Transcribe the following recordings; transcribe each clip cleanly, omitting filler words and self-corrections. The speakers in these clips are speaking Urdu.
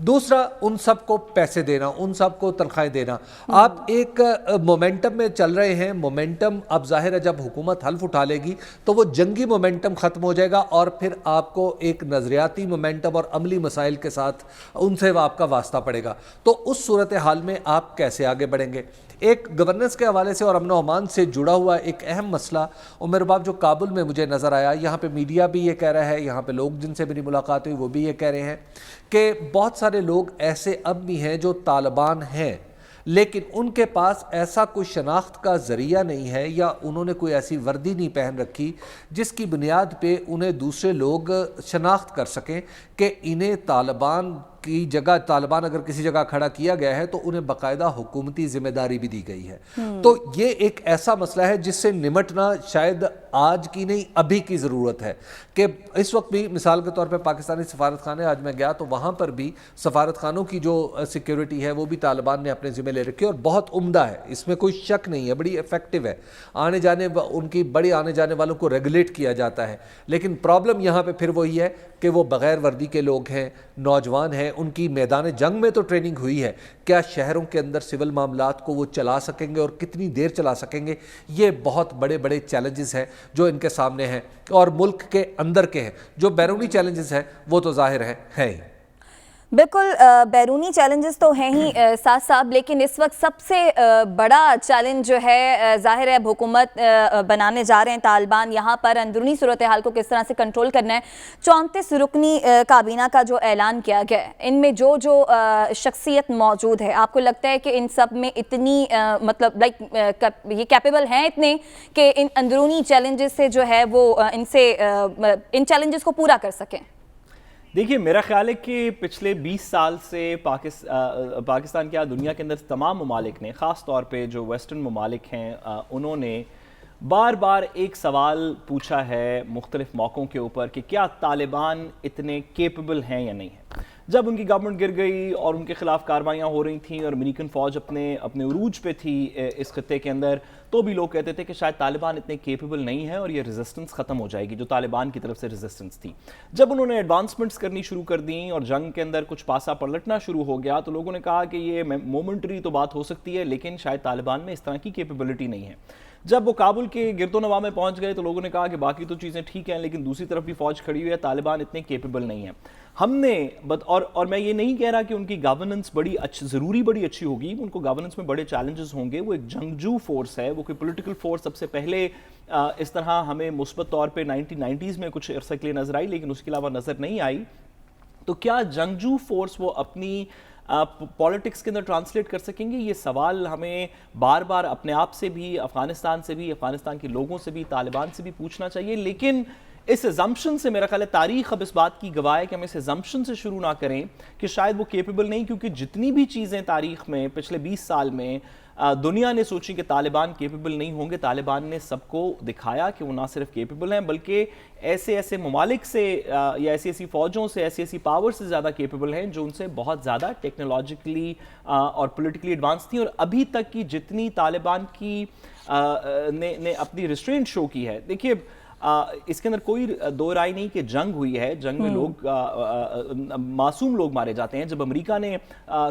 دوسرا ان سب کو پیسے دینا, ان سب کو تنخواہیں دینا. آپ ایک مومنٹم میں چل رہے ہیں, مومنٹم اب ظاہر ہے جب حکومت حلف اٹھا لے گی تو وہ جنگی مومنٹم ختم ہو جائے گا, اور پھر آپ کو ایک نظریاتی مومنٹم اور عملی مسائل کے ساتھ ان سے آپ کا واسطہ پڑے گا. تو اس صورتحال میں آپ کیسے آگے بڑھیں گے؟ ایک گورننس کے حوالے سے اور امن و امان سے جڑا ہوا ایک اہم مسئلہ ام رباب جو کابل میں مجھے نظر آیا, یہاں پہ میڈیا بھی یہ کہہ رہا ہے, یہاں پہ لوگ جن سے میری ملاقات ہوئی وہ بھی یہ کہہ رہے ہیں کہ بہت سارے لوگ ایسے اب بھی ہیں جو طالبان ہیں لیکن ان کے پاس ایسا کوئی شناخت کا ذریعہ نہیں ہے, یا انہوں نے کوئی ایسی وردی نہیں پہن رکھی جس کی بنیاد پہ انہیں دوسرے لوگ شناخت کر سکیں کہ انہیں طالبان کی جگہ, طالبان اگر کسی جگہ کھڑا کیا گیا ہے تو انہیں باقاعدہ حکومتی ذمہ داری بھی دی گئی ہے. تو یہ ایک ایسا مسئلہ ہے جس سے نمٹنا شاید آج کی نہیں ابھی کی ضرورت ہے. کہ اس وقت بھی مثال کے طور پہ پاکستانی سفارت خانے, آج میں گیا تو وہاں پر بھی سفارت خانوں کی جو سیکیورٹی ہے وہ بھی طالبان نے اپنے ذمہ لے رکھی اور بہت عمدہ ہے, اس میں کوئی شک نہیں ہے, بڑی ایفیکٹو ہے, آنے جانے ان کی بڑی آنے جانے والوں کو ریگولیٹ کیا جاتا ہے. لیکن پرابلم یہاں پہ پھر وہی ہے کہ وہ بغیر وردی کے لوگ ہیں, نوجوان ہیں, ان کی میدان جنگ میں تو ٹریننگ ہوئی ہے, کیا شہروں کے اندر سول معاملات کو وہ چلا سکیں گے اور کتنی دیر چلا سکیں گے؟ یہ بہت بڑے بڑے چیلنجز ہیں جو ان کے سامنے ہیں, اور ملک کے اندر کے ہیں. جو بیرونی چیلنجز ہیں وہ تو ظاہر ہیں ہی. بالکل بیرونی چیلنجز تو ہیں ہی ساتھ صاحب, لیکن اس وقت سب سے بڑا چیلنج جو ہے ظاہر ہے اب حکومت بنانے جا رہے ہیں طالبان, یہاں پر اندرونی صورتحال کو کس طرح سے کنٹرول کرنا ہے. 34 رکنی کابینہ کا جو اعلان کیا گیا ہے, ان میں جو شخصیت موجود ہے, آپ کو لگتا ہے کہ ان سب میں اتنی مطلب یہ کیپیبل ہیں اتنے کہ ان اندرونی چیلنجز سے جو ہے وہ ان چیلنجز کو پورا کر سکیں؟ دیکھیے میرا خیال ہے کہ پچھلے 20 سال سے پاکستان کیا دنیا کے اندر تمام ممالک نے, خاص طور پہ جو ویسٹرن ممالک ہیں, انہوں نے بار بار ایک سوال پوچھا ہے مختلف موقعوں کے اوپر کہ کیا طالبان اتنے کیپیبل ہیں یا نہیں ہیں. جب ان کی گورنمنٹ گر گئی اور ان کے خلاف کاروائیاں ہو رہی تھیں اور امریکن فوج اپنے عروج پہ تھی اس خطے کے اندر, تو بھی لوگ کہتے تھے کہ شاید طالبان اتنے کیپیبل نہیں ہے اور یہ ریزسٹنس ختم ہو جائے گی جو طالبان کی طرف سے ریزسٹنس تھی. جب انہوں نے ایڈوانسمنٹس کرنی شروع کر دیں اور جنگ کے اندر کچھ پاسا پلٹنا شروع ہو گیا تو لوگوں نے کہا کہ یہ مومنٹری تو بات ہو سکتی ہے لیکن شاید طالبان میں اس طرح کی کیپیبلٹی نہیں ہے. جب وہ کابل کے گرد و نواح میں پہنچ گئے تو لوگوں نے کہا کہ باقی تو چیزیں ٹھیک ہیں لیکن دوسری طرف بھی فوج کھڑی ہوئی ہے, طالبان اتنے کیپیبل نہیں ہیں. ہم نے اور میں یہ نہیں کہہ رہا کہ ان کی گورننس بڑی اچھی ہوگی, ان کو گورننس میں بڑے چیلنجز ہوں گے. وہ ایک جنگجو فورس ہے, وہ کوئی پولیٹیکل فورس سب سے پہلے اس طرح ہمیں مثبت طور پہ 1990s میں کچھ عرصے کے لیے نظر آئی لیکن اس کے علاوہ نظر نہیں آئی. تو کیا جنگجو فورس وہ اپنی پولیٹکس کے اندر ٹرانسلیٹ کر سکیں گے؟ یہ سوال ہمیں بار بار اپنے آپ سے بھی, افغانستان سے بھی, افغانستان کے لوگوں سے بھی, طالبان سے بھی پوچھنا چاہیے. لیکن اس ایزمپشن سے میرا خیال ہے تاریخ اب اس بات کی گواہ ہے کہ ہم اس ایزمپشن سے شروع نہ کریں کہ شاید وہ کیپیبل نہیں, کیونکہ جتنی بھی چیزیں تاریخ میں پچھلے 20 سال میں دنیا نے سوچی کہ طالبان کیپیبل نہیں ہوں گے, طالبان نے سب کو دکھایا کہ وہ نہ صرف کیپیبل ہیں بلکہ ایسے ممالک سے یا ایسی فوجوں سے, ایسی پاور سے زیادہ کیپیبل ہیں جو ان سے بہت زیادہ ٹیکنالوجیکلی اور پولیٹیکلی ایڈوانس تھیں. اور ابھی تک کی جتنی طالبان کی نے اپنی ریسٹرینٹ شو کی ہے, دیکھیے اس کے اندر کوئی دو رائے نہیں کہ جنگ ہوئی ہے, جنگ میں لوگ معصوم لوگ مارے جاتے ہیں. جب امریکہ نے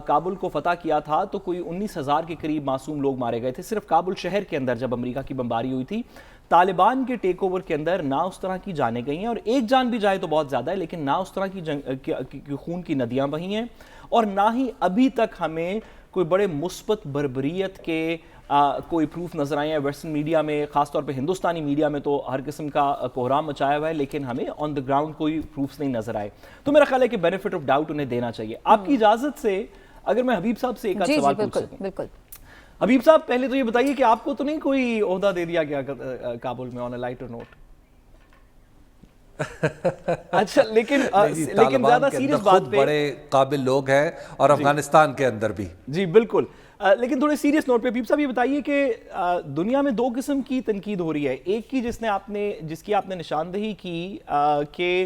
کابل کو فتح کیا تھا تو کوئی 19,000 کے قریب معصوم لوگ مارے گئے تھے صرف کابل شہر کے اندر جب امریکہ کی بمباری ہوئی تھی. طالبان کے ٹیک اوور کے اندر نہ اس طرح کی جانیں گئی ہیں, اور ایک جان بھی جائے تو بہت زیادہ ہے, لیکن نہ اس طرح کی خون کی ندیاں بہی ہیں, اور نہ ہی ابھی تک ہمیں کوئی بڑے مثبت بربریت کے کوئی پروف نظر آئے ہیں ویسٹرن میڈیا میں, خاص طور پہ ہندوستانی میڈیا میں تو ہر قسم کا کوہرام مچایا ہوا ہے, لیکن ہمیں آن دا گراؤنڈ کوئی پروفز نہیں نظر آئے. تو میرا خیال ہے کہ بینیفٹ آف ڈاؤٹ انہیں دینا چاہیے. آپ کی اجازت سے اگر میں حبیب صاحب سے ایک آدھ سوال پوچھ سکوں. بالکل. حبیب صاحب پہلے تو یہ بتائیے کہ آپ کو تو نہیں کوئی عہدہ دے دیا گیا کابل میں آن اے لائٹر نوٹ؟ اچھا, لیکن زیادہ سیریس بات پہ بڑے قابل لوگ ہیں اور افغانستان کے اندر بھی. جی بالکل, لیکن تھوڑے سیریس نوٹ پہ حبیب صاحب یہ بتائیے کہ دنیا میں 2 قسم کی تنقید ہو رہی ہے. ایک کی جس کی آپ نے نشاندہی کی کہ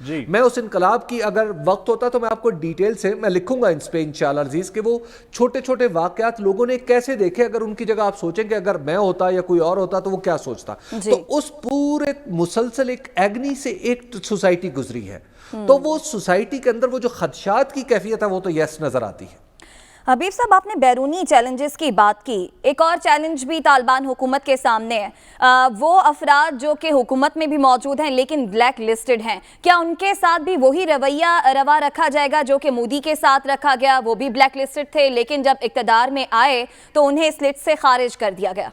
جی میں اس انقلاب کی اگر وقت ہوتا تو میں آپ کو ڈیٹیل سے میں لکھوں گا اس پہ انشاءاللہ عزیز کہ وہ چھوٹے چھوٹے واقعات لوگوں نے کیسے دیکھے. اگر ان کی جگہ آپ سوچیں کہ اگر میں ہوتا یا کوئی اور ہوتا تو وہ کیا سوچتا. تو اس پورے مسلسل ایک ایگنی سے ایک سوسائٹی گزری ہے, تو وہ سوسائٹی کے اندر وہ جو خدشات کی کیفیت ہے وہ تو یس نظر آتی ہے. حبیب صاحب, آپ نے بیرونی چیلنجز کی بات کی, ایک اور چیلنج بھی طالبان حکومت کے سامنے ہے. وہ افراد جو کہ حکومت میں بھی موجود ہیں لیکن بلیک لسٹڈ ہیں, کیا ان کے ساتھ بھی وہی رویہ روا رکھا جائے گا جو کہ مودی کے ساتھ رکھا گیا؟ وہ بھی بلیک لسٹڈ تھے لیکن جب اقتدار میں آئے تو انہیں اس لسٹ سے خارج کر دیا گیا.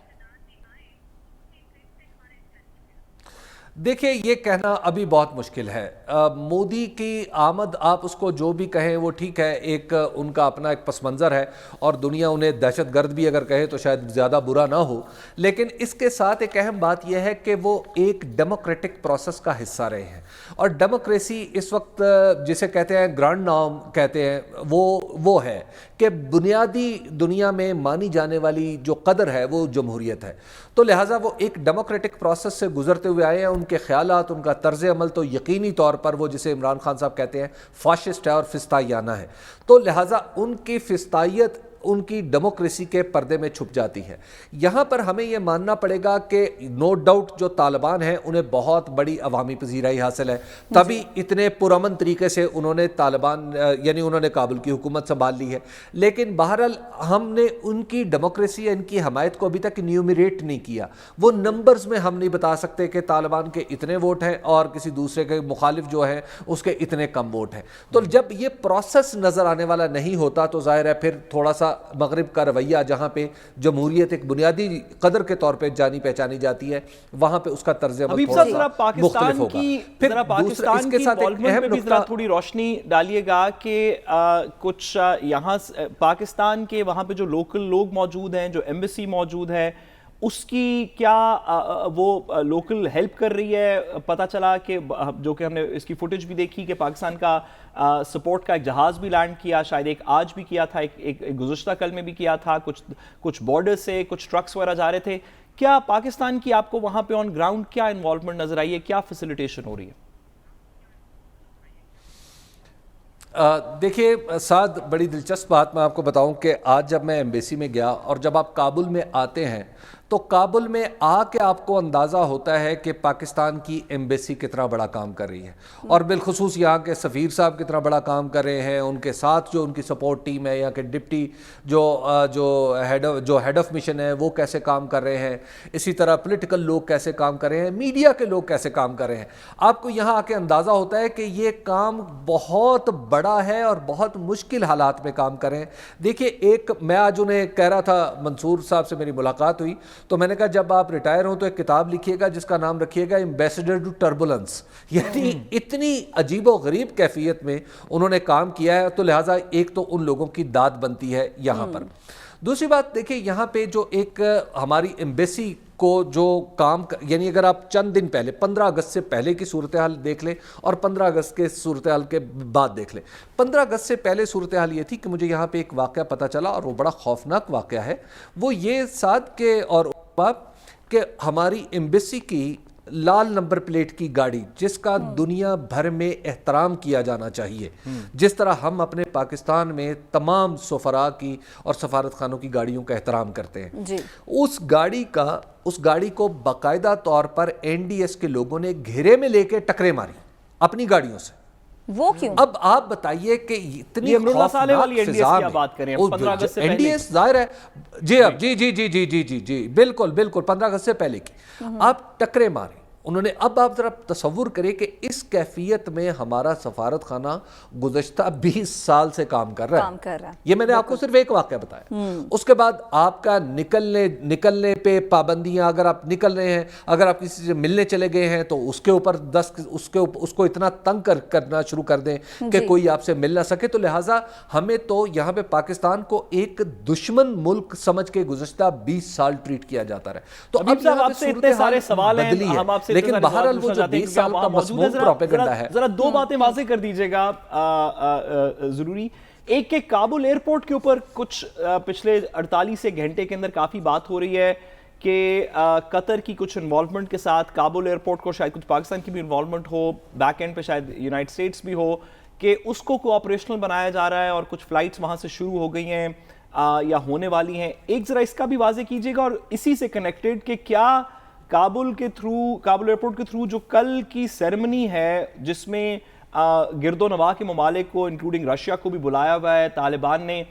دیکھیں, یہ کہنا ابھی بہت مشکل ہے. مودی کی آمد آپ اس کو جو بھی کہیں وہ ٹھیک ہے, ایک ان کا اپنا ایک پس منظر ہے اور دنیا انہیں دہشت گرد بھی اگر کہے تو شاید زیادہ برا نہ ہو, لیکن اس کے ساتھ ایک اہم بات یہ ہے کہ وہ ایک ڈیموکریٹک پروسیس کا حصہ رہے ہیں. اور ڈیموکریسی اس وقت جسے کہتے ہیں گرانڈ نام کہتے ہیں, وہ ہے کہ بنیادی دنیا میں مانی جانے والی جو قدر ہے وہ جمہوریت ہے. تو لہٰذا وہ ایک ڈیموکریٹک پروسیس سے گزرتے ہوئے آئے ہیں. ان کے خیالات, ان کا طرز عمل تو یقینی طور پر وہ جسے عمران خان صاحب کہتے ہیں فاشسٹ ہے اور فسطائیانہ ہے. تو لہٰذا ان کی فسطائیت ان کی ڈیموکریسی کے پردے میں چھپ جاتی ہے. یہاں پر ہمیں یہ ماننا پڑے گا کہ نو ڈاؤٹ جو طالبان ہیں انہیں بہت بڑی عوامی پذیرائی حاصل ہے, تبھی اتنے پرامن طریقے سے انہوں نے طالبان یعنی انہوں نے کابل کی حکومت سنبھال لی ہے. لیکن بہرحال ہم نے ان کی ڈیموکریسی ان کی حمایت کو ابھی تک نیومریٹ نہیں کیا. وہ نمبرز میں ہم نہیں بتا سکتے کہ طالبان کے اتنے ووٹ ہیں اور کسی دوسرے کے مخالف جو ہے اس کے اتنے کم ووٹ ہیں. تو جب یہ پروسیس نظر آنے والا نہیں ہوتا تو ظاہر ہے پھر تھوڑا سا مغرب کا رویہ جہاں پہ جمہوریت ایک بنیادی قدر کے طور پہ جانی پہچانی جاتی ہے وہاں پہ اس کا طرز عمل تھوڑا سا مختلف ہوگا. پھر پاکستان کی انوالومنٹ پہ بھی ذرا تھوڑی روشنی ڈالیے گا کہ کچھ یہاں پاکستان کے وہاں پہ جو لوکل لوگ موجود ہیں, جو ایمبیسی موجود ہے, اس کی کیا وہ لوکل ہیلپ کر رہی ہے؟ پتہ چلا کہ جو کہ ہم نے اس کی فوٹیج بھی دیکھی کہ پاکستان کا سپورٹ کا ایک جہاز بھی لینڈ کیا, شاید ایک آج بھی کیا تھا, ایک گزشتہ کل میں بھی کیا تھا, کچھ بارڈر سے کچھ ٹرکس وغیرہ جا رہے تھے. کیا پاکستان کی آپ کو وہاں پہ آن گراؤنڈ کیا انوالومنٹ نظر آئی ہے, کیا فیسیلیٹیشن ہو رہی ہے؟ دیکھیے سعد, بڑی دلچسپ بات میں آپ کو بتاؤں کہ آج جب میں ایمبیسی میں گیا اور جب آپ کابل میں آتے ہیں تو کابل میں آ کے آپ کو اندازہ ہوتا ہے کہ پاکستان کی ایمبیسی کتنا بڑا کام کر رہی ہے, اور بالخصوص یہاں کے سفیر صاحب کتنا بڑا کام کر رہے ہیں. ان کے ساتھ جو ان کی سپورٹ ٹیم ہے, یہاں کے ڈپٹی جو ہیڈ آف مشن ہے وہ کیسے کام کر رہے ہیں, اسی طرح پولیٹیکل لوگ کیسے کام کر رہے ہیں, میڈیا کے لوگ کیسے کام کر رہے ہیں. آپ کو یہاں آ کے اندازہ ہوتا ہے کہ یہ کام بہت بڑا ہے اور بہت مشکل حالات میں کام کر رہے ہیں. دیکھیے, ایک میں آج انہیں کہہ رہا تھا, منصور صاحب سے میری ملاقات ہوئی تو میں نے کہا جب آپ ریٹائر ہوں تو ایک کتاب لکھیے گا جس کا نام رکھیے گا ایمبیسڈر ٹو ٹربولنس. یعنی اتنی عجیب و غریب کیفیت میں انہوں نے کام کیا ہے, تو لہٰذا ایک تو ان لوگوں کی داد بنتی ہے یہاں پر. دوسری بات دیکھیں, یہاں پہ جو ایک ہماری ایمبیسی کو جو کام یعنی اگر آپ چند دن پہلے 15 اگست سے پہلے کی صورتحال دیکھ لیں اور 15 اگست کے صورتحال کے بعد دیکھ لیں. 15 اگست سے پہلے صورتحال یہ تھی کہ مجھے یہاں پہ ایک واقعہ پتہ چلا اور وہ بڑا خوفناک واقعہ ہے. وہ یہ ساتھ کہ ہماری ایمبیسی کی لال نمبر پلیٹ کی گاڑی جس کا دنیا بھر میں احترام کیا جانا چاہیے, جس طرح ہم اپنے پاکستان میں تمام سفراء کی اور سفارت خانوں کی گاڑیوں کا احترام کرتے ہیں, اس گاڑی کو باقاعدہ طور پر این ڈی ایس کے لوگوں نے گھیرے میں لے کے ٹکرے ماری اپنی گاڑیوں سے. وہ کیوں؟ اب آپ بتائیے کہ اتنی خوفناک فضا میں این ڈی ایس ظاہر ہے جی بالکل 15 اگست سے پہلے کی آپ ٹکرے مارے انہوں نے. اب آپ ذرا تصور کریں کہ اس کیفیت میں ہمارا سفارت خانہ گزشتہ 20 سال سے کام کر رہا ہے. یہ میں نے آپ کو صرف ایک واقعہ بتایا. اس کے بعد آپ کا نکلنے پہ پابندیاں, اگر آپ نکل رہے ہیں, اگر آپ کسی سے ملنے چلے گئے ہیں تو اس کے اوپر اس کو اتنا تنگ کرنا شروع کر دیں کہ کوئی آپ سے مل نہ سکے. تو لہٰذا ہمیں تو یہاں پہ پاکستان کو ایک دشمن ملک سمجھ کے گزشتہ 20 سال ٹریٹ کیا جاتا رہا. تو اب آپ سے اتنے سارے سوال ہیں, ہم آپ سے لیکن بہرحال وہ جو 20 سال کا مسموم پروپیگنڈا ہے. ذرا دو باتیں واضح کر دیجئے گا ضروری. ایک کہ کابل ایئرپورٹ کے اوپر کچھ پچھلے 48 گھنٹے کے اندر کافی بات ہو رہی ہے کہ قطر کی کچھ انوالومنٹ کے ساتھ کابل ایئرپورٹ کو شاید کچھ پاکستان کی بھی انوالومنٹ ہو, بیک اینڈ پہ شاید یونائٹڈ اسٹیٹس بھی ہو, کہ اس کو آپریشنل بنایا جا رہا ہے اور کچھ فلائٹس وہاں سے شروع ہو گئی ہیں یا ہونے والی ہیں. ایک ذرا اس کا بھی واضح کیجیے گا, اور اسی سے کنیکٹڈ کہ کیا کابل ایئرپورٹ کے تھرو جو کل کی سیریمنی ہے جس میں گرد و نواح کے ممالک کو انکلوڈنگ رشیا کو بھی بلایا ہوا ہے طالبان نے,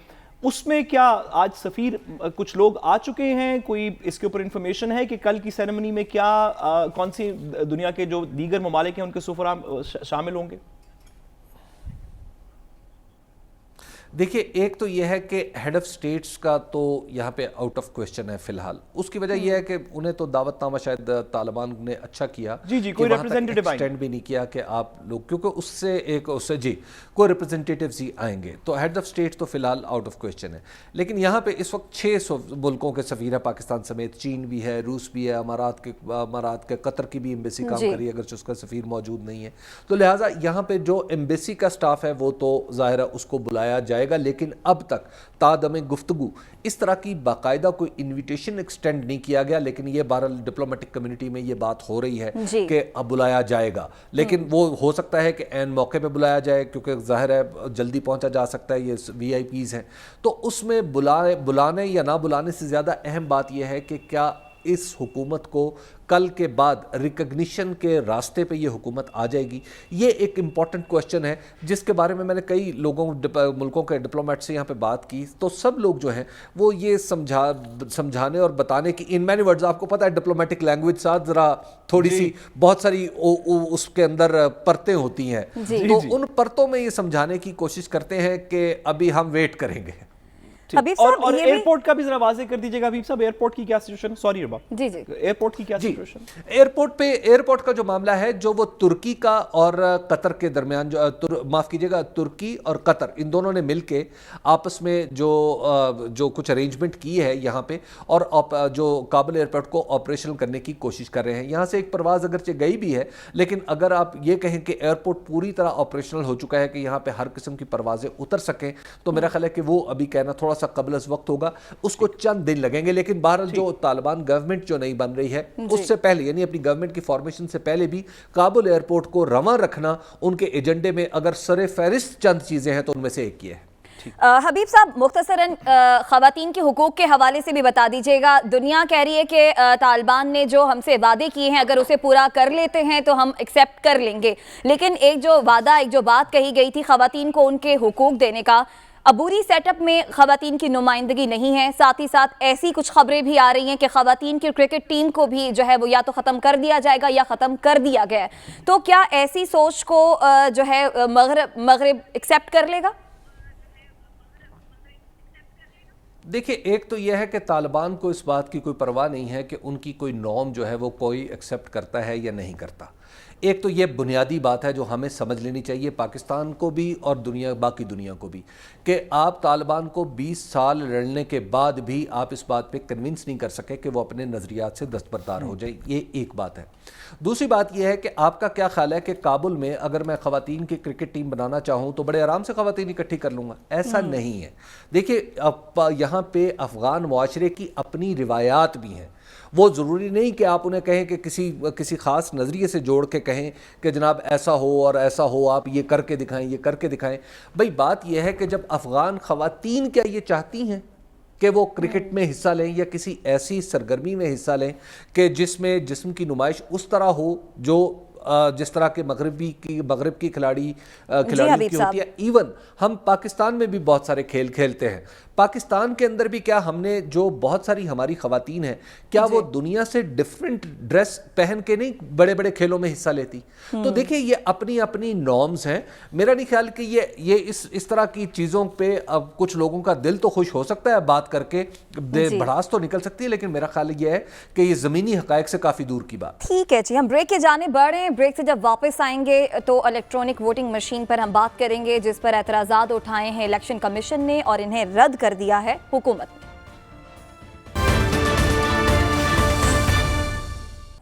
اس میں کیا آج سفیر کچھ لوگ آ چکے ہیں؟ کوئی اس کے اوپر انفارمیشن ہے کہ کل کی سیریمنی میں کیا کون سی دنیا کے جو دیگر ممالک ہیں ان کے سفراء شامل ہوں گے؟ دیکھیے ایک تو یہ ہے کہ ہیڈ آف سٹیٹس کا تو یہاں پہ آؤٹ آف کویسچن ہے فی الحال. اس کی وجہ یہ ہے کہ انہیں تو دعوت نامہ شاید طالبان نے اچھا کیا کوئی ریپرزینٹیٹیو ایکسٹینڈ بھی نہیں کیا کہ آپ لوگ, کیونکہ اس سے کوئی ریپرزینٹیٹیوز ہی آئیں گے, تو ہیڈ آف سٹیٹس تو فی الحال آؤٹ آف کویسچن ہے. لیکن یہاں پہ اس وقت 600 ملکوں کے سفیر ہیں پاکستان سمیت, چین بھی ہے, روس بھی ہے, امارات کے قطر کی بھی ایمبیسی کام کر رہی ہے اگرچہ اس کا سفیر موجود نہیں ہے. تو لہٰذا یہاں پہ جو ایمبیسی کا سٹاف ہے وہ تو ظاہر ہے اس کو بلایا جائے گا, لیکن اب تک تادم گفتگو اس طرح کی باقاعدہ کوئی انویٹیشن ایکسٹینڈ نہیں کیا گیا. لیکن یہ بہرحال ڈپلومیٹک کمیونٹی میں یہ بات ہو رہی ہے کہ اب بلایا جائے گا, لیکن وہ ہو سکتا ہے کہ عین موقع پہ بلایا جائے, کیونکہ ظاہر ہے جلدی پہنچا جا سکتا ہے, یہ وی آئی پیز ہیں. تو اس میں بلانے یا نہ بلانے سے زیادہ اہم بات یہ ہے کہ کیا اس حکومت کو کل کے بعد ریکگنیشن کے راستے پہ یہ حکومت آ جائے گی. یہ ایک امپورٹنٹ کویسچن ہے جس کے بارے میں میں نے کئی ملکوں کے ڈپلومیٹ سے یہاں پہ بات کی, تو سب لوگ جو ہیں وہ یہ سمجھانے اور بتانے کی ان مینی ورڈز, آپ کو پتہ ہے ڈپلومیٹک لینگویج ساتھ ذرا تھوڑی سی بہت ساری اس کے اندر پرتیں ہوتی ہیں, تو ان پرتوں میں یہ سمجھانے کی کوشش کرتے ہیں کہ ابھی ہم ویٹ کریں گے. اور ایئرپورٹ کا بھی ذرا واضح کر دیجیے گا حبیب صاحب, ایئرپورٹ کی کیا سچویشن؟ سوری ربا, ایئرپورٹ کی کیا سچویشن؟ ایئرپورٹ کا جو معاملہ ہے جو وہ ترکی کا اور قطر کے درمیان, معاف کیجیے گا, ترکی اور قطر ان دونوں نے مل کے آپس میں جو کچھ ارینجمنٹ کی ہے یہاں پہ, اور جو کابل ایئرپورٹ کو آپریشنل کرنے کی کوشش کر رہے ہیں. یہاں سے ایک پرواز اگرچہ گئی بھی ہے, لیکن اگر آپ یہ کہیں کہ ایئرپورٹ پوری طرح آپریشنل ہو چکا ہے کہ یہاں پہ ہر قسم کی پروازیں اتر سکیں, تو میرا خیال ہے کہ وہ ابھی کہنا تھوڑا قبل از وقت ہوگا, اس کو چند دن لگیں گے. لیکن بہرحال جو طالبان گورنمنٹ جو نہیں بن رہی ہے اس سے پہلے, یعنی اپنی گورنمنٹ کی فارمیشن سے پہلے بھی کابل ایئرپورٹ کو رواں رکھنا ان کے ایجنڈے میں اگر سر فہرست چند چیزیں ہیں تو ان میں سے ایک یہ ہے. حبیب صاحب مختصراً خواتین کے حقوق کے حوالے سے بھی بتا دیجیے گا. دنیا کہہ رہی ہے کہ طالبان نے جو ہم سے وعدے کیے ہیں اگر اسے پورا کر لیتے ہیں تو ہم ایکسیپٹ کر لیں گے, لیکن ایک جو وعدہ, ایک جو بات کہی گئی تھی خواتین کو ان کے حقوق دینے کا, عبوری سیٹ اپ میں خواتین کی نمائندگی نہیں ہے. ساتھ ہی ساتھ ایسی کچھ خبریں بھی آ رہی ہیں کہ خواتین کی کرکٹ ٹیم کو بھی جو ہے وہ یا تو ختم کر دیا جائے گا یا ختم کر دیا گیا ہے. تو کیا ایسی سوچ کو جو ہے مغرب ایکسیپٹ کر لے گا؟ دیکھیں ایک تو یہ ہے کہ طالبان کو اس بات کی کوئی پرواہ نہیں ہے کہ ان کی کوئی نارم جو ہے وہ کوئی ایکسیپٹ کرتا ہے یا نہیں کرتا. ایک تو یہ بنیادی بات ہے جو ہمیں سمجھ لینی چاہیے پاکستان کو بھی اور باقی دنیا کو بھی, کہ آپ طالبان کو 20 سال لڑنے کے بعد بھی آپ اس بات پہ کنونس نہیں کر سکے کہ وہ اپنے نظریات سے دستبردار ہو جائے. یہ ایک بات ہے. دوسری بات یہ ہے کہ آپ کا کیا خیال ہے کہ کابل میں اگر میں خواتین کی کرکٹ ٹیم بنانا چاہوں تو بڑے آرام سے خواتین اکٹھی کر لوں گا؟ ایسا نہیں ہے. دیکھیے یہاں پہ افغان معاشرے کی اپنی روایات بھی ہیں. وہ ضروری نہیں کہ آپ انہیں کہیں کہ کسی خاص نظریے سے جوڑ کے کہیں کہ جناب ایسا ہو اور ایسا ہو, آپ یہ کر کے دکھائیں, یہ کر کے دکھائیں. بھئی بات یہ ہے کہ جب افغان خواتین کیا یہ چاہتی ہیں کہ وہ کرکٹ میں حصہ لیں یا کسی ایسی سرگرمی میں حصہ لیں کہ جس میں جسم کی نمائش اس طرح ہو جو جس طرح کے مغرب کی کھلاڑیوں کی ہوتی ہے. ایون ہم پاکستان میں بھی بہت سارے کھیل کھیلتے ہیں. پاکستان کے اندر بھی کیا ہم نے جو بہت ساری ہماری خواتین ہیں کیا وہ دنیا سے ڈیفرنٹ ڈریس پہن کے نہیں بڑے بڑے کھیلوں میں حصہ لیتی؟ تو دیکھیں یہ اپنی اپنی نارمز ہیں. میرا نہیں خیال کہ یہ اس طرح کی چیزوں پہ اب کچھ لوگوں کا دل تو خوش ہو سکتا ہے بات کر کے, بھڑاس تو نکل سکتی ہے, لیکن میرا خیال یہ ہے کہ یہ زمینی حقائق سے کافی دور کی بات. ٹھیک ہے جی, ہم بریک کے جانے بڑھ رہے ہیں. بریک سے جب واپس آئیں گے تو الیکٹرانک ووٹنگ مشین پر ہم بات کریں گے جس پر اعتراضات اٹھائے ہیں الیکشن کمیشن نے اور انہیں رد کر دیا ہے حکومت نے.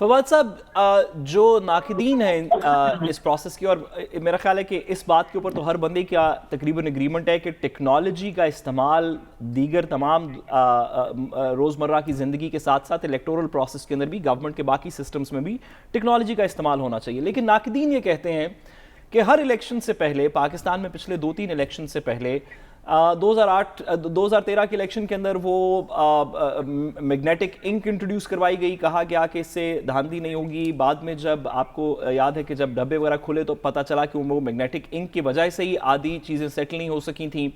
فواد صاحب، جو ناقدین ہیں اس پروسیس کی، اور میرا خیال ہے کہ اس بات کے اوپر تو ہر بندے کا تقریباً اگریمنٹ ہے کہ ٹیکنالوجی کا استعمال دیگر تمام روزمرہ کی زندگی کے ساتھ ساتھ الیکٹورل پروسیس کے اندر بھی، گورنمنٹ کے باقی سسٹمز میں بھی ٹیکنالوجی کا استعمال ہونا چاہیے. لیکن ناقدین یہ کہتے ہیں کہ ہر الیکشن سے پہلے، پاکستان میں پچھلے 2-3 الیکشن سے پہلے، 2013 کے الیکشن کے اندر وہ میگنیٹک انک انٹروڈیوس کروائی گئی، کہا گیا کہ اس سے دھاندلی نہیں ہوگی. بعد میں جب آپ کو یاد ہے کہ جب ڈبے وغیرہ کھلے تو پتہ چلا کہ وہ میگنیٹک انک کی وجہ سے ہی آدھی چیزیں سیٹل نہیں ہو سکی تھیں.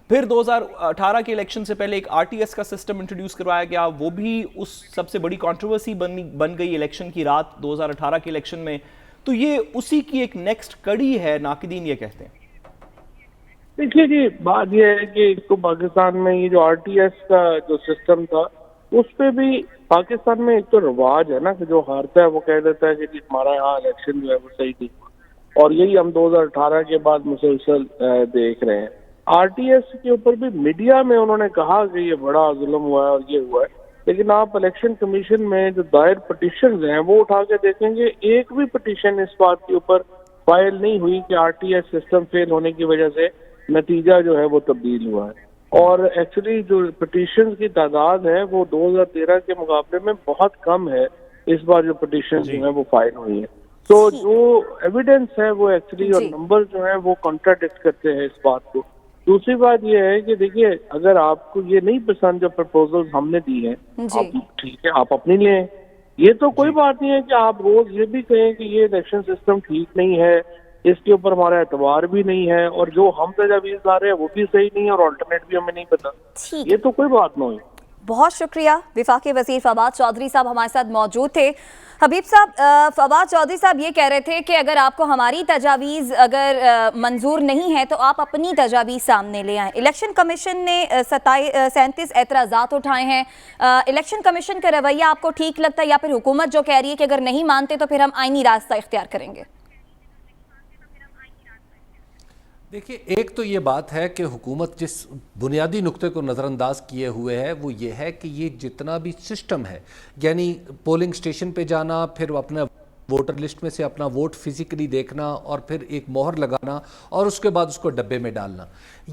پھر 2018 کے الیکشن سے پہلے ایک RTS کا سسٹم انٹروڈیوس کروایا گیا، وہ بھی اس سب سے بڑی کنٹروورسی بن گئی الیکشن کی رات 2018 کے الیکشن میں. تو یہ اسی کی ایک نیکسٹ کڑی ہے، ناقدین یہ کہتے ہیں. دیکھیے جی، بات یہ ہے کہ اس کو پاکستان میں یہ جو RTS کا جو سسٹم تھا، اس پہ بھی پاکستان میں ایک تو رواج ہے نا کہ جو ہارتا ہے وہ کہہ دیتا ہے کہ جی ہمارا یہاں الیکشن جو ہے وہ صحیح نہیں ہوا، اور یہی ہم 2018 کے بعد مسلسل دیکھ رہے ہیں. RTS کے اوپر بھی میڈیا میں انہوں نے کہا کہ یہ بڑا ظلم ہوا ہے اور یہ ہوا ہے، لیکن آپ الیکشن کمیشن میں جو دائر پٹیشنز ہیں وہ اٹھا کے دیکھیں گے، ایک بھی پٹیشن اس بات کے اوپر فائل نہیں ہوئی کہ RTS سسٹم فیل ہونے کی وجہ سے نتیجہ جو ہے وہ تبدیل ہوا ہے. اور ایکچولی جو پٹیشنز کی تعداد ہے وہ 2013 کے مقابلے میں بہت کم ہے اس بار جو پٹیشنز جو ہیں وہ فائل ہوئی ہیں. تو جو ایویڈنس ہے وہ ایکچولی اور نمبر جو ہیں وہ کنٹراڈکٹ کرتے ہیں اس بات کو. دوسری بات یہ ہے کہ دیکھیے، اگر آپ کو یہ نہیں پسند جو پرپوزلز ہم نے دی ہیں، ٹھیک ہے، آپ اپنی لیں. یہ تو کوئی بات نہیں ہے کہ آپ روز یہ بھی کہیں کہ یہ الیکشن سسٹم ٹھیک نہیں ہے، اس کے اوپر ہمارا اعتبار بھی نہیں ہے، اور جو ہم تجاویز لا رہے ہیں وہ بھی صحیح نہیں ہے، اور آلٹرنیٹ بھی ہمیں نہیں پتا. یہ تو کوئی بات نہیں. بہت شکریہ. وفاقی وزیر فواد چودھری صاحب ہمارے ساتھ موجود تھے. حبیب صاحب، فواد چودھری صاحب یہ کہہ رہے تھے کہ اگر آپ کو ہماری تجاویز اگر منظور نہیں ہے تو آپ اپنی تجاویز سامنے لے آئیں. الیکشن کمیشن نے 37 اعتراضات اٹھائے ہیں. الیکشن کمیشن کا رویہ آپ کو ٹھیک لگتا ہے، یا پھر حکومت جو کہہ رہی ہے کہ اگر نہیں مانتے تو پھر ہم آئینی راستہ اختیار کریں گے؟ دیکھیے، ایک تو یہ بات ہے کہ حکومت جس بنیادی نقطے کو نظر انداز کیے ہوئے ہے وہ یہ ہے کہ یہ جتنا بھی سسٹم ہے، یعنی پولنگ سٹیشن پہ جانا، پھر اپنا ووٹر لسٹ میں سے اپنا ووٹ فزیکلی دیکھنا اور پھر ایک مہر لگانا اور اس کے بعد اس کو ڈبے میں ڈالنا،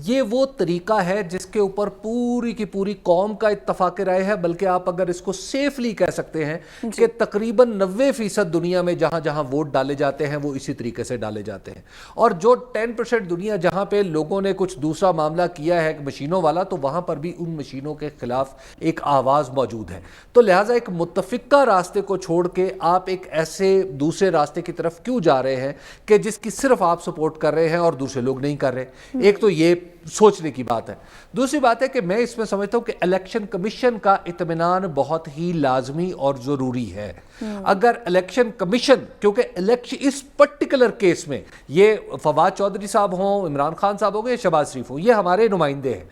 یہ وہ طریقہ ہے جس کے اوپر پوری کی پوری قوم کا اتفاق رائے ہے. بلکہ آپ اگر اس کو سیفلی کہہ سکتے ہیں کہ تقریباً 90% دنیا میں جہاں جہاں ووٹ ڈالے جاتے ہیں وہ اسی طریقے سے ڈالے جاتے ہیں. اور جو 10% دنیا جہاں پہ لوگوں نے کچھ دوسرا معاملہ کیا ہے مشینوں والا، تو وہاں پر بھی ان مشینوں کے خلاف ایک آواز موجود ہے. تو لہٰذا ایک متفقہ راستے کو چھوڑ کے آپ ایک ایسے دوسرے راستے کی طرف کیوں جا رہے ہیں کہ جس کی صرف آپ سپورٹ کر رہے ہیں اور دوسرے لوگ نہیں کر رہے؟ ایک تو یہ سوچنے کی بات ہے. دوسری بات ہے کہ میں اس میں سمجھتا ہوں کہ الیکشن کمیشن کا اطمینان بہت ہی لازمی اور ضروری ہے. اگر الیکشن کمیشن، کیونکہ اس پرٹیکولر کیس میں یہ فواد چودھری صاحب ہوں، عمران خان صاحب ہوں گے یا شہباز شریف ہوں، یہ ہمارے نمائندے ہیں،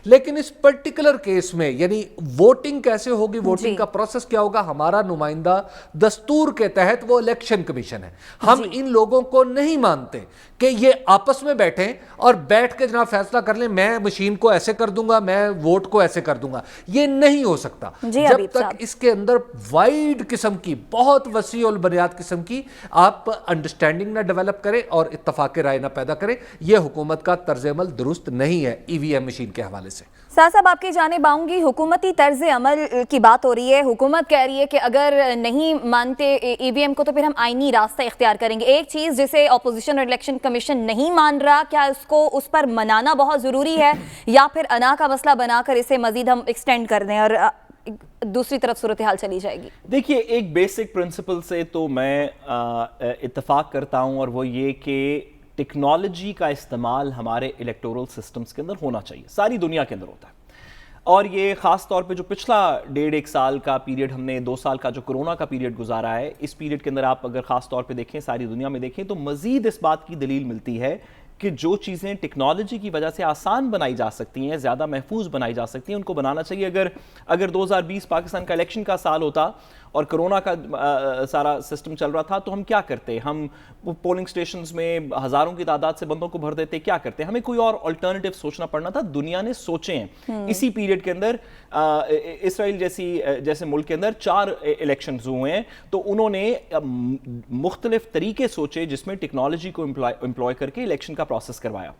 لیکن اس پرٹیکولر کیس میں یعنی ووٹنگ کیسے ہوگی، ووٹنگ کا پروسیس کیا ہوگا، ہمارا نمائندہ دستور کے تحت وہ الیکشن کمیشن ہے. ہم ان لوگوں کو نہیں مانتے کہ یہ آپس میں بیٹھیں اور بیٹھ کے جناب فیصلہ کر لیں، میں مشین کو ایسے کر دوں گا، میں ووٹ کو ایسے کر دوں گا. یہ نہیں ہو سکتا جب تک اس کے اندر وائڈ قسم کی، بہت وسیع البنیاد قسم کی آپ انڈرسٹینڈنگ نہ ڈیولپ کریں اور اتفاق رائے نہ پیدا کریں. یہ حکومت کا طرز عمل درست نہیں ہے EVM مشین کے حوالے سے. صاحب آپ کی جانب آؤں گی. حکومتی طرز عمل کی بات ہو رہی ہے، حکومت کہہ رہی ہے کہ اگر نہیں مانتے EVM کو تو پھر ہم آئینی راستہ اختیار کریں گے. ایک چیز جسے اپوزیشن اور الیکشن کمیشن نہیں مان رہا، کیا اس کو اس پر منانا بہت ضروری ہے، یا پھر انا کا مسئلہ بنا کر اسے مزید ہم ایکسٹینڈ کر دیں اور دوسری طرف صورتحال چلی جائے گی؟ دیکھیے، ایک بیسک پرنسپل سے تو میں اتفاق کرتا ہوں، اور وہ یہ کہ ٹیکنالوجی کا استعمال ہمارے الیکٹورل سسٹمز کے اندر ہونا چاہیے. ساری دنیا کے اندر ہوتا ہے، اور یہ خاص طور پہ جو پچھلا 1.5 سال کا پیریڈ، ہم نے 2 سال کا جو کرونا کا پیریڈ گزارا ہے، اس پیریڈ کے اندر آپ اگر خاص طور پہ دیکھیں، ساری دنیا میں دیکھیں، تو مزید اس بات کی دلیل ملتی ہے کہ جو چیزیں ٹیکنالوجی کی وجہ سے آسان بنائی جا سکتی ہیں, زیادہ محفوظ بنائی جا سکتی ہیں, ان کو بنانا چاہیے. اگر 2020 پاکستان کا الیکشن کا سال ہوتا اور کرونا کا سارا سسٹم چل رہا تھا تو ہم کیا کرتے؟ ہم پولنگ سٹیشنز میں ہزاروں کی تعداد سے بندوں کو بھر دیتے, کیا کرتے؟ ہمیں کوئی اور الٹرنیٹیو سوچنا پڑنا تھا. دنیا نے سوچے ہیں اسی پیریڈ کے اندر. اسرائیل جیسے ملک کے اندر 4 الیکشنز ہوئے ہیں, تو انہوں نے مختلف طریقے سوچے جس میں ٹیکنالوجی کو امپلوائے کر کے الیکشن کا پروسیس کروایا.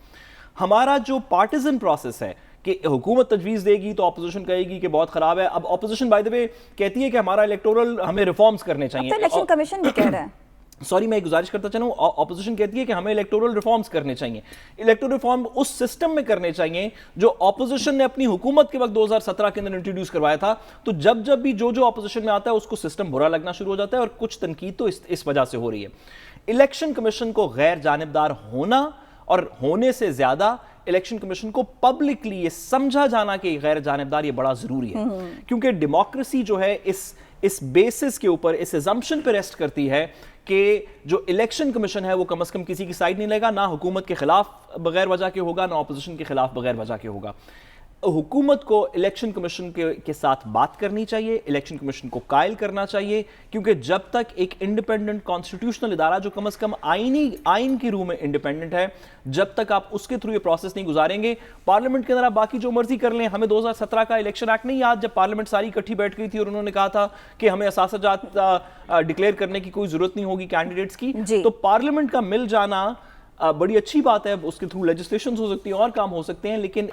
ہمارا جو پارٹیزن پروسیس ہے کہ حکومت تجویز دے گی تو اپوزیشن کہے گی کہ بہت خراب ہے. اب اپوزیشن بائی دی وے کہتی ہے کہ ہمارا الیکٹورل ہمیں ریفارمز کرنے چاہیے. الیکشن کمیشن بھی کہہ رہا ہے, سوری میں ایک گزارش کرتا چلوں, اپوزیشن کہتی ہے کہ ہمیں الیکٹورل ریفارمز کرنے چاہیے. الیکٹورل ریفارم اس سسٹم میں کرنے چاہیے جو اپوزیشن نے اپنی حکومت کے وقت 2017 کے اندر انٹروڈیوس کروایا تھا. تو جب بھی جو اپوزیشن میں آتا ہے اس کو سسٹم برا لگنا شروع ہو جاتا ہے, اور کچھ تنقید تو اس وجہ سے ہو رہی ہے. الیکشن کمیشن کو غیر جانبدار ہونا اور ہونے سے زیادہ الیکشن کمیشن کو پبلکلی یہ سمجھا جانا کہ غیر جانبدار, یہ بڑا ضروری ہے. کیونکہ ڈیموکریسی جو ہے اس بیسس کے اوپر, اس ایزمپشن پہ ریسٹ کرتی ہے کہ جو الیکشن کمیشن ہے وہ کم از کم کسی کی سائیڈ نہیں لے گا, نہ حکومت کے خلاف بغیر وجہ کے ہوگا, نہ اپوزیشن کے خلاف بغیر وجہ کے ہوگا. حکومت کو الیکشن کمیشن کے ساتھ بات کرنی چاہیے, الیکشن کمیشن کو قائل کرنا چاہیے, کیونکہ جب تک ایک انڈیپینڈنٹ کانسٹیٹیوشنل ادارہ جو کم از کم آئین کی روح میں انڈیپینڈنٹ ہے, جب تک آپ اس کے تھرو یہ پروسیس نہیں گزاریں گے, پارلیمنٹ کے اندر آپ باقی جو مرضی کر لیں. ہمیں 2017 کا الیکشن ایکٹ نہیں یاد جب پارلیمنٹ ساری اکٹھی بیٹھ گئی تھی اور انہوں نے کہا تھا کہ ہمیں اثاثہ جات ڈکلیئر کرنے کی کوئی ضرورت نہیں ہوگی کینڈیڈیٹس کی. تو پارلیمنٹ کا مل جانا بڑی اچھی بات ہے, اس کے تھرو لیجسلیشنز ہو سکتی ہیں اور کام ہو سکتے ہیں, لیکن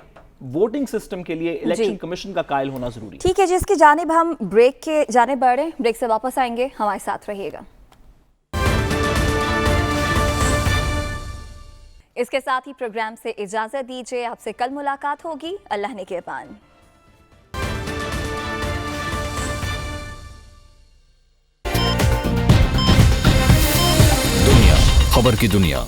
ووٹنگ سسٹم کے لیے الیکشن کمیشن کا قائل ہونا ضروری ہے. ٹھیک ہے جی, اس کی جانب ہم بریک کے جانب بڑھ رہے ہیں, بریک سے واپس آئیں گے, ہمارے ساتھ رہیے گا. اس کے ساتھ ہی پروگرام سے اجازت دیجیے, آپ سے کل ملاقات ہوگی. اللہ نے نگہبان. دنیا خبر کی دنیا